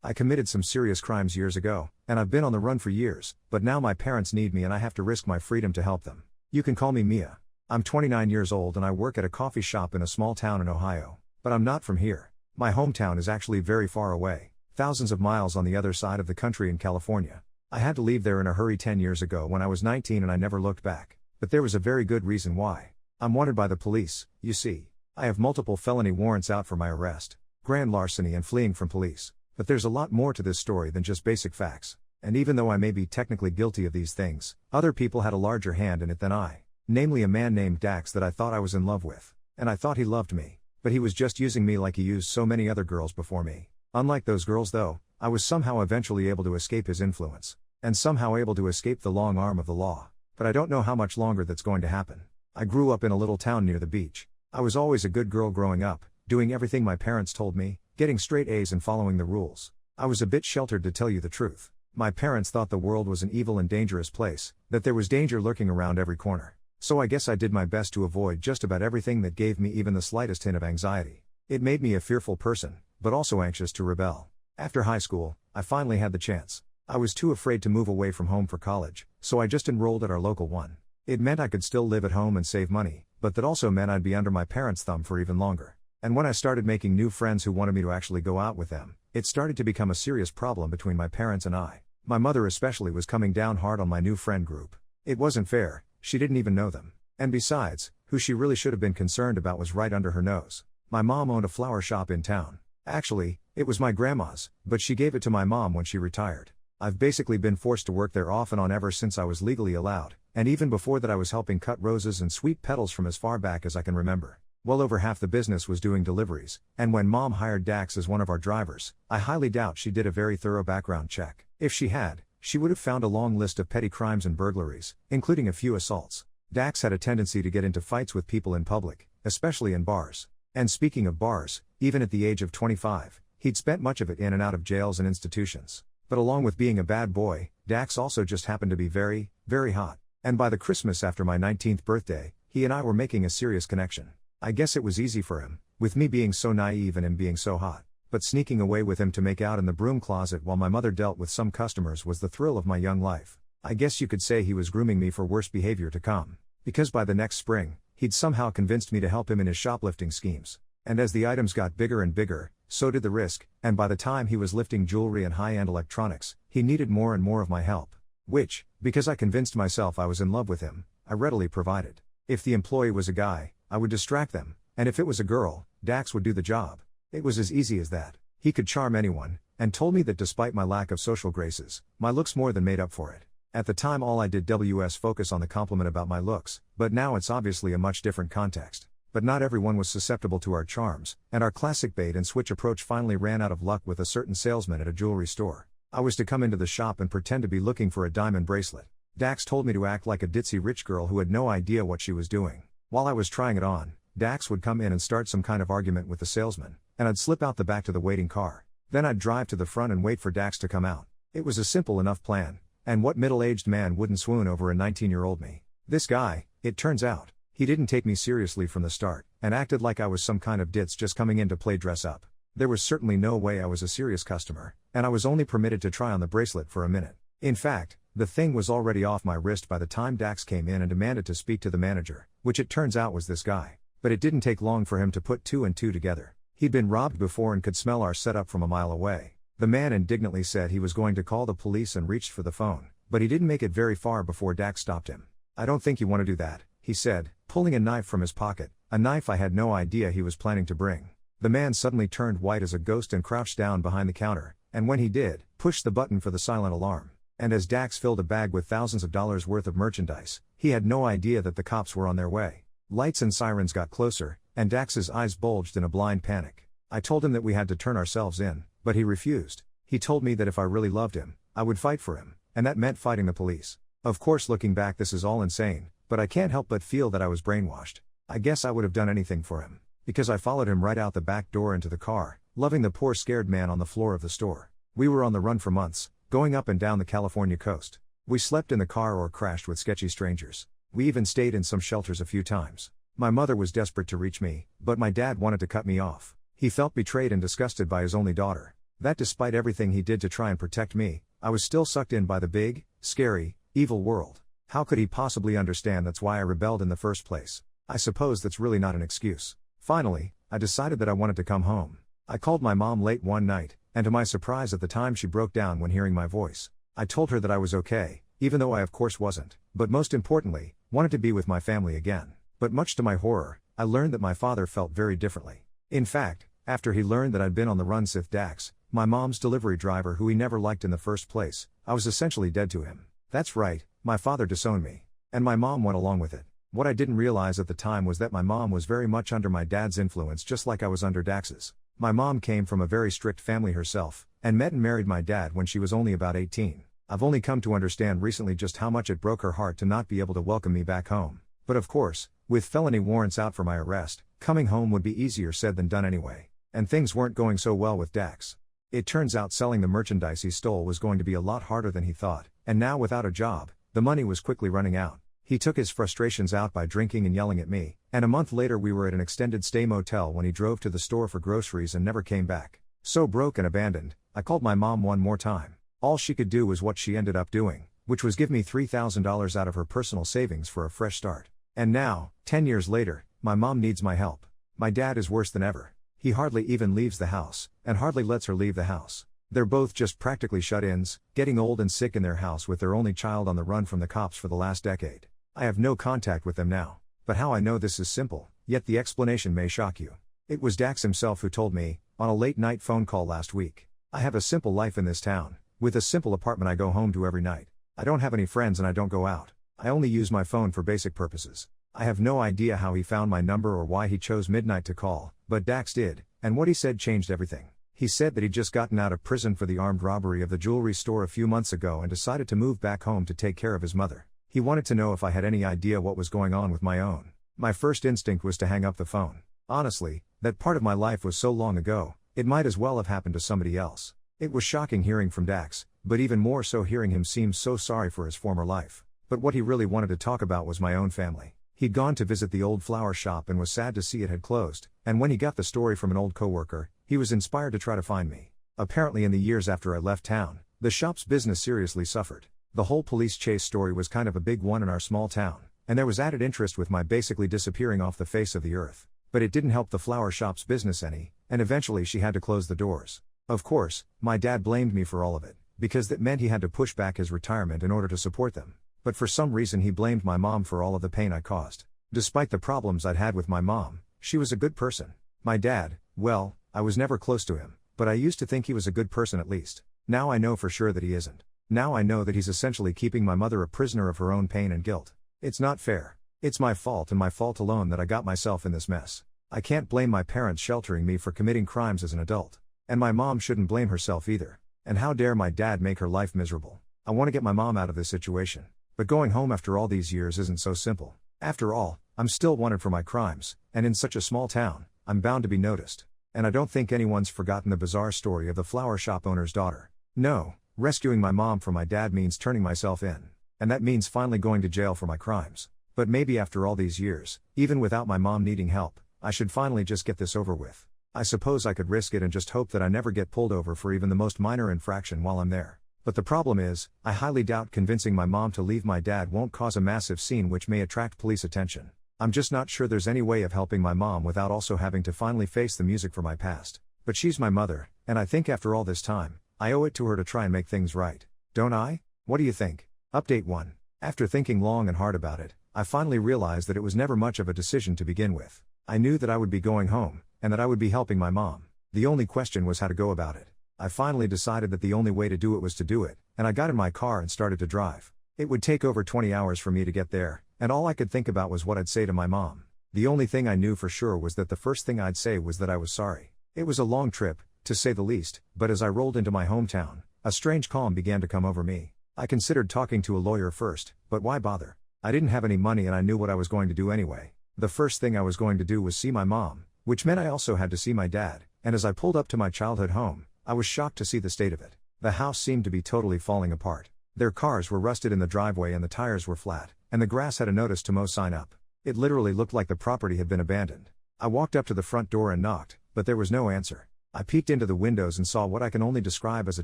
I committed some serious crimes years ago, and I've been on the run for years, but now my parents need me and I have to risk my freedom to help them. You can call me Mia. I'm 29 years old and I work at a coffee shop in a small town in Ohio. But I'm not from here. My hometown is actually very far away, thousands of miles on the other side of the country in California. I had to leave there in a hurry 10 years ago when I was 19 and I never looked back. But there was a very good reason why. I'm wanted by the police, you see. I have multiple felony warrants out for my arrest, grand larceny and fleeing from police. But there's a lot more to this story than just basic facts. And even though I may be technically guilty of these things, other people had a larger hand in it than I. Namely a man named Dax that I thought I was in love with. And I thought he loved me. But he was just using me like he used so many other girls before me. Unlike those girls though, I was somehow eventually able to escape his influence. And somehow able to escape the long arm of the law. But I don't know how much longer that's going to happen. I grew up in a little town near the beach. I was always a good girl growing up, doing everything my parents told me, getting straight A's and following the rules. I was a bit sheltered to tell you the truth. My parents thought the world was an evil and dangerous place, that there was danger lurking around every corner. So I guess I did my best to avoid just about everything that gave me even the slightest hint of anxiety. It made me a fearful person, but also anxious to rebel. After high school, I finally had the chance. I was too afraid to move away from home for college, so I just enrolled at our local one. It meant I could still live at home and save money, but that also meant I'd be under my parents' thumb for even longer. And when I started making new friends who wanted me to actually go out with them, it started to become a serious problem between my parents and I. My mother especially was coming down hard on my new friend group. It wasn't fair. She didn't even know them. And besides, who she really should have been concerned about was right under her nose. My mom owned a flower shop in town. Actually, it was my grandma's, but she gave it to my mom when she retired. I've basically been forced to work there off and on ever since I was legally allowed, and even before that I was helping cut roses and sweep petals from as far back as I can remember. Well over half the business was doing deliveries, and when Mom hired Dax as one of our drivers, I highly doubt she did a very thorough background check. If she had, she would have found a long list of petty crimes and burglaries, including a few assaults. Dax had a tendency to get into fights with people in public, especially in bars. And speaking of bars, even at the age of 25, he'd spent much of it in and out of jails and institutions. But along with being a bad boy, Dax also just happened to be very, very hot. And by the Christmas after my 19th birthday, he and I were making a serious connection. I guess it was easy for him, with me being so naive and him being so hot. But sneaking away with him to make out in the broom closet while my mother dealt with some customers was the thrill of my young life. I guess you could say he was grooming me for worse behavior to come. Because by the next spring, he'd somehow convinced me to help him in his shoplifting schemes. And as the items got bigger and bigger, so did the risk, and by the time he was lifting jewelry and high-end electronics, he needed more and more of my help. Which, because I convinced myself I was in love with him, I readily provided. If the employee was a guy, I would distract them, and if it was a girl, Dax would do the job. It was as easy as that. He could charm anyone, and told me that despite my lack of social graces, my looks more than made up for it. At the time all I did was focus on the compliment about my looks, but now it's obviously a much different context. But not everyone was susceptible to our charms, and our classic bait and switch approach finally ran out of luck with a certain salesman at a jewelry store. I was to come into the shop and pretend to be looking for a diamond bracelet. Dax told me to act like a ditzy rich girl who had no idea what she was doing. While I was trying it on, Dax would come in and start some kind of argument with the salesman, and I'd slip out the back to the waiting car. Then I'd drive to the front and wait for Dax to come out. It was a simple enough plan, and what middle-aged man wouldn't swoon over a 19-year-old me? This guy, it turns out, he didn't take me seriously from the start, and acted like I was some kind of ditz just coming in to play dress up. There was certainly no way I was a serious customer, and I was only permitted to try on the bracelet for a minute. In fact, the thing was already off my wrist by the time Dax came in and demanded to speak to the manager, which it turns out was this guy. But it didn't take long for him to put two and two together. He'd been robbed before and could smell our setup from a mile away. The man indignantly said he was going to call the police and reached for the phone, but he didn't make it very far before Dax stopped him. "I don't think you want to do that," he said, pulling a knife from his pocket, a knife I had no idea he was planning to bring. The man suddenly turned white as a ghost and crouched down behind the counter, and when he did, pushed the button for the silent alarm. And as Dax filled a bag with thousands of dollars worth of merchandise, he had no idea that the cops were on their way. Lights and sirens got closer, and Dax's eyes bulged in a blind panic. I told him that we had to turn ourselves in, but he refused. He told me that if I really loved him, I would fight for him, and that meant fighting the police. Of course, looking back, this is all insane, but I can't help but feel that I was brainwashed. I guess I would have done anything for him, because I followed him right out the back door into the car, loving the poor scared man on the floor of the store. We were on the run for months, going up and down the California coast. We slept in the car or crashed with sketchy strangers. We even stayed in some shelters a few times. My mother was desperate to reach me, but my dad wanted to cut me off. He felt betrayed and disgusted by his only daughter. That despite everything he did to try and protect me, I was still sucked in by the big, scary, evil world. How could he possibly understand that's why I rebelled in the first place? I suppose that's really not an excuse. Finally, I decided that I wanted to come home. I called my mom late one night, and to my surprise at the time she broke down when hearing my voice. I told her that I was okay, even though I of course wasn't, but most importantly, wanted to be with my family again. But much to my horror, I learned that my father felt very differently. In fact, after he learned that I'd been on the run with Dax, my mom's delivery driver who he never liked in the first place, I was essentially dead to him. That's right, my father disowned me. And my mom went along with it. What I didn't realize at the time was that my mom was very much under my dad's influence just like I was under Dax's. My mom came from a very strict family herself, and met and married my dad when she was only about 18. I've only come to understand recently just how much it broke her heart to not be able to welcome me back home. But of course, with felony warrants out for my arrest, coming home would be easier said than done anyway. And things weren't going so well with Dax. It turns out selling the merchandise he stole was going to be a lot harder than he thought, and now without a job, the money was quickly running out. He took his frustrations out by drinking and yelling at me, and a month later we were at an extended stay motel when he drove to the store for groceries and never came back. So broke and abandoned, I called my mom one more time. All she could do was what she ended up doing, which was give me $3,000 out of her personal savings for a fresh start. And now, 10 years later, my mom needs my help. My dad is worse than ever. He hardly even leaves the house, and hardly lets her leave the house. They're both just practically shut-ins, getting old and sick in their house with their only child on the run from the cops for the last decade. I have no contact with them now. But how I know this is simple, yet the explanation may shock you. It was Dax himself who told me, on a late-night phone call last week. I have a simple life in this town, with a simple apartment I go home to every night. I don't have any friends and I don't go out. I only use my phone for basic purposes. I have no idea how he found my number or why he chose midnight to call, but Dax did, and what he said changed everything. He said that he'd just gotten out of prison for the armed robbery of the jewelry store a few months ago and decided to move back home to take care of his mother. He wanted to know if I had any idea what was going on with my own. My first instinct was to hang up the phone. Honestly, that part of my life was so long ago, it might as well have happened to somebody else. It was shocking hearing from Dax, but even more so hearing him seem so sorry for his former life. But what he really wanted to talk about was my own family. He'd gone to visit the old flower shop and was sad to see it had closed, and when he got the story from an old coworker, he was inspired to try to find me. Apparently in the years after I left town, the shop's business seriously suffered. The whole police chase story was kind of a big one in our small town, and there was added interest with my basically disappearing off the face of the earth. But it didn't help the flower shop's business any, and eventually she had to close the doors. Of course, my dad blamed me for all of it, because that meant he had to push back his retirement in order to support them. But for some reason he blamed my mom for all of the pain I caused. Despite the problems I'd had with my mom, she was a good person. My dad, well, I was never close to him, but I used to think he was a good person at least. Now I know for sure that he isn't. Now I know that he's essentially keeping my mother a prisoner of her own pain and guilt. It's not fair. It's my fault and my fault alone that I got myself in this mess. I can't blame my parents sheltering me for committing crimes as an adult. And my mom shouldn't blame herself either. And how dare my dad make her life miserable. I want to get my mom out of this situation. But going home after all these years isn't so simple. After all, I'm still wanted for my crimes, and in such a small town, I'm bound to be noticed. And I don't think anyone's forgotten the bizarre story of the flower shop owner's daughter. No, rescuing my mom from my dad means turning myself in. And that means finally going to jail for my crimes. But maybe after all these years, even without my mom needing help, I should finally just get this over with. I suppose I could risk it and just hope that I never get pulled over for even the most minor infraction while I'm there. But the problem is, I highly doubt convincing my mom to leave my dad won't cause a massive scene which may attract police attention. I'm just not sure there's any way of helping my mom without also having to finally face the music for my past. But she's my mother, and I think after all this time, I owe it to her to try and make things right. Don't I? What do you think? Update 1. After thinking long and hard about it, I finally realized that it was never much of a decision to begin with. I knew that I would be going home, and that I would be helping my mom. The only question was how to go about it. I finally decided that the only way to do it was to do it, and I got in my car and started to drive. It would take over 20 hours for me to get there, and all I could think about was what I'd say to my mom. The only thing I knew for sure was that the first thing I'd say was that I was sorry. It was a long trip, to say the least, but as I rolled into my hometown, a strange calm began to come over me. I considered talking to a lawyer first, but why bother? I didn't have any money and I knew what I was going to do anyway. The first thing I was going to do was see my mom, which meant I also had to see my dad, and as I pulled up to my childhood home, I was shocked to see the state of it. The house seemed to be totally falling apart. Their cars were rusted in the driveway and the tires were flat, and the grass had a notice to mow sign up. It literally looked like the property had been abandoned. I walked up to the front door and knocked, but there was no answer. I peeked into the windows and saw what I can only describe as a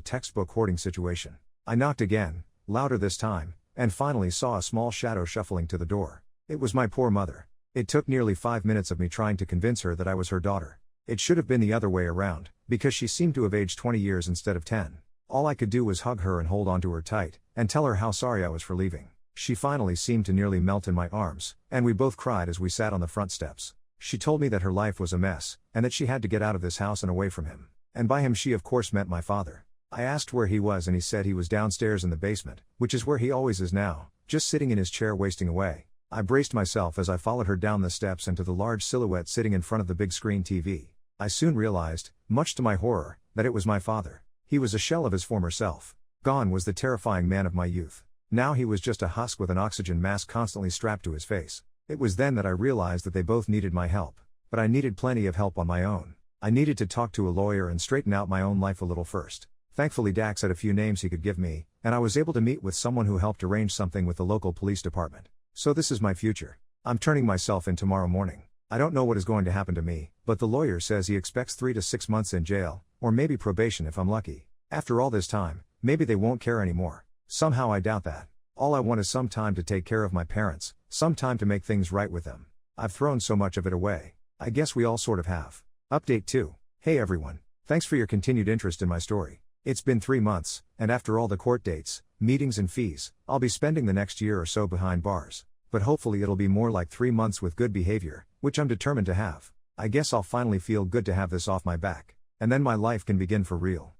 textbook hoarding situation. I knocked again, louder this time, and finally saw a small shadow shuffling to the door. It was my poor mother. It took nearly 5 minutes of me trying to convince her that I was her daughter. It should have been the other way around, because she seemed to have aged 20 years instead of 10. All I could do was hug her and hold onto her tight, and tell her how sorry I was for leaving. She finally seemed to nearly melt in my arms, and we both cried as we sat on the front steps. She told me that her life was a mess, and that she had to get out of this house and away from him. And by him she of course meant my father. I asked where he was and he said he was downstairs in the basement, which is where he always is now, just sitting in his chair wasting away. I braced myself as I followed her down the steps and to the large silhouette sitting in front of the big screen TV. I soon realized, much to my horror, that it was my father. He was a shell of his former self. Gone was the terrifying man of my youth. Now he was just a husk with an oxygen mask constantly strapped to his face. It was then that I realized that they both needed my help. But I needed plenty of help on my own. I needed to talk to a lawyer and straighten out my own life a little first. Thankfully Dax had a few names he could give me, and I was able to meet with someone who helped arrange something with the local police department. So this is my future. I'm turning myself in tomorrow morning. I don't know what is going to happen to me, but the lawyer says he expects 3 to 6 months in jail, or maybe probation if I'm lucky. After all this time, maybe they won't care anymore. Somehow I doubt that. All I want is some time to take care of my parents, some time to make things right with them. I've thrown so much of it away. I guess we all sort of have. Update 2. Hey everyone. Thanks for your continued interest in my story. It's been 3 months, and after all the court dates, meetings and fees, I'll be spending the next year or so behind bars. But hopefully it'll be more like 3 months with good behavior, which I'm determined to have. I guess I'll finally feel good to have this off my back. And then my life can begin for real.